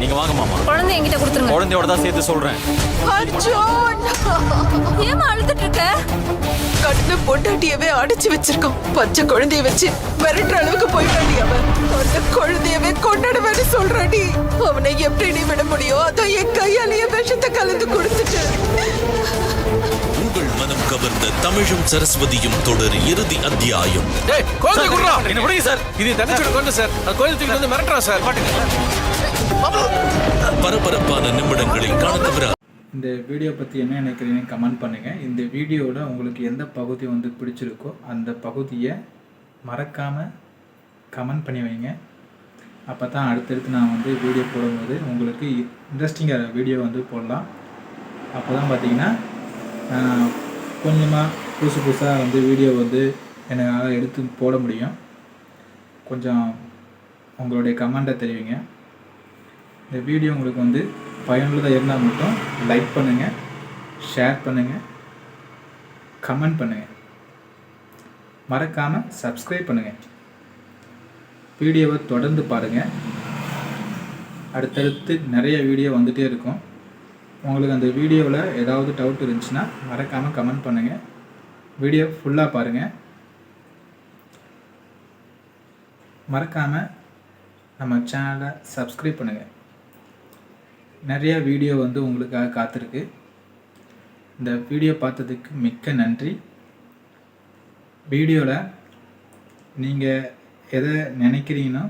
நீங்க வாங்க மாமா. குழந்தை என்கிட்ட கொடுத்துருங்க. குழந்தையோட தான் சேர்த்து சொல்றேன். அர்ஜுன், ஏமா அழுதுட்டு இருக்க? கட்டின பொண்டாட்டியவே அடைச்சு வச்சிருக்கான். பச்சை குழந்தைய வச்சு மிரட்டுற அளவுக்கு போயிட்டாடி அவன். அந்த குழந்தையவே கொண்டாடுவேன்னு சொல்றாடி. அவனை எப்படி நீ விட முடியும்? அதான் என் கையாலேயே விஷத்தை கலந்து கொடுத்துட்டு. உங்கள் மனம் கவர்ந்த தமிழும் சரஸ்வதியும் தொடர் இறுதி அத்தியாயம். என்ன விடுங்க சார். இது தங்கச்சோட கொண்டு சார். கோயில் தூக்கி வந்து மிரட்டுறா சார். பரபரப்பான நிமிடங்களில் காண தவிர. இந்த வீடியோ பற்றி என்ன நினைக்கிறீங்கன்னு கமெண்ட் பண்ணுங்கள். இந்த வீடியோவில் உங்களுக்கு எந்த பகுதி வந்து பிடிச்சிருக்கோ அந்த பகுதியை மறக்காமல் கமெண்ட் பண்ணி வைங்க. அப்போ தான் அடுத்தடுத்து நான் வந்து வீடியோ போடும்போது உங்களுக்கு இன்ட்ரெஸ்டிங்காக வீடியோ வந்து போடலாம். அப்போ தான் பார்த்தீங்கன்னா கொஞ்சமாக புதுசாக வந்து வீடியோ வந்து என்னால் எடுத்து போட முடியும். கொஞ்சம் உங்களுடைய கமெண்ட்டை தெரிவிங்க. இந்த வீடியோ உங்களுக்கு வந்து பயனுள்ளதாக இருந்தால் மட்டும் லைக் பண்ணுங்கள், ஷேர் பண்ணுங்கள், கமெண்ட் பண்ணுங்கள், மறக்காமல் சப்ஸ்கிரைப் பண்ணுங்கள். வீடியோவை தொடர்ந்து பாருங்கள். அடுத்தடுத்து நிறைய வீடியோ வந்துகிட்டே இருக்கும். உங்களுக்கு அந்த வீடியோவில் ஏதாவது டவுட் இருந்துச்சுன்னா மறக்காமல் கமெண்ட் பண்ணுங்கள். வீடியோ ஃபுல்லாக பாருங்கள். மறக்காமல் நம்ம சேனலை சப்ஸ்கிரைப் பண்ணுங்கள். நிறைய வீடியோ வந்து உங்களுக்காக காத்திருக்கு. இந்த வீடியோ பார்த்ததுக்கு மிக்க நன்றி. வீடியோவில் நீங்கள் எதை நினைக்கிறீங்கன்னோ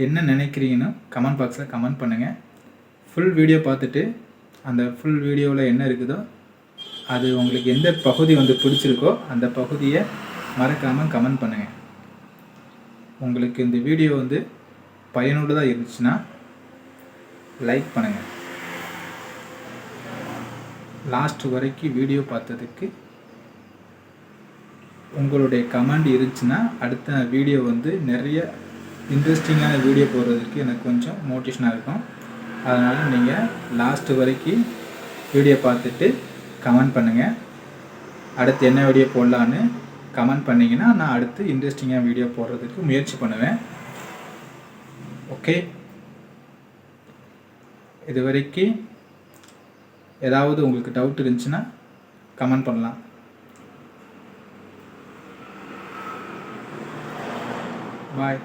என்ன நினைக்கிறீங்கன்னோ கமெண்ட் பாக்ஸில் கமெண்ட் பண்ணுங்கள். ஃபுல் வீடியோ பார்த்துட்டு அந்த ஃபுல் வீடியோவில் என்ன இருக்குதோ அது உங்களுக்கு எந்த பகுதி வந்து பிடிச்சிருக்கோ அந்த பகுதியை மறக்காமல் கமெண்ட் பண்ணுங்கள். உங்களுக்கு இந்த வீடியோ வந்து பயனுள்ளதாக இருந்துச்சுன்னா லைக் பண்ணுங்கள். லாஸ்ட் வரைக்கும் வீடியோ பார்த்ததுக்கு உங்களுடைய கமெண்ட் இருந்துச்சுன்னா அடுத்த வீடியோ வந்து நிறைய இன்ட்ரெஸ்டிங்கான வீடியோ போடுறதுக்கு எனக்கு கொஞ்சம் மோட்டிவேஷனாக இருக்கும். அதனால் நீங்கள் லாஸ்ட் வரைக்கும் வீடியோ பார்த்துட்டு கமெண்ட் பண்ணுங்கள். அடுத்து என்ன வீடியோ போடலான்னு கமெண்ட் பண்ணிங்கன்னா நான் அடுத்து இன்ட்ரெஸ்டிங்காக வீடியோ போடுறதுக்கு முயற்சி பண்ணுவேன். ஓகே, இது வரைக்கும் ஏதாவது உங்களுக்கு டவுட் இருந்துச்சுன்னா கமெண்ட் பண்ணலாம். பாய்.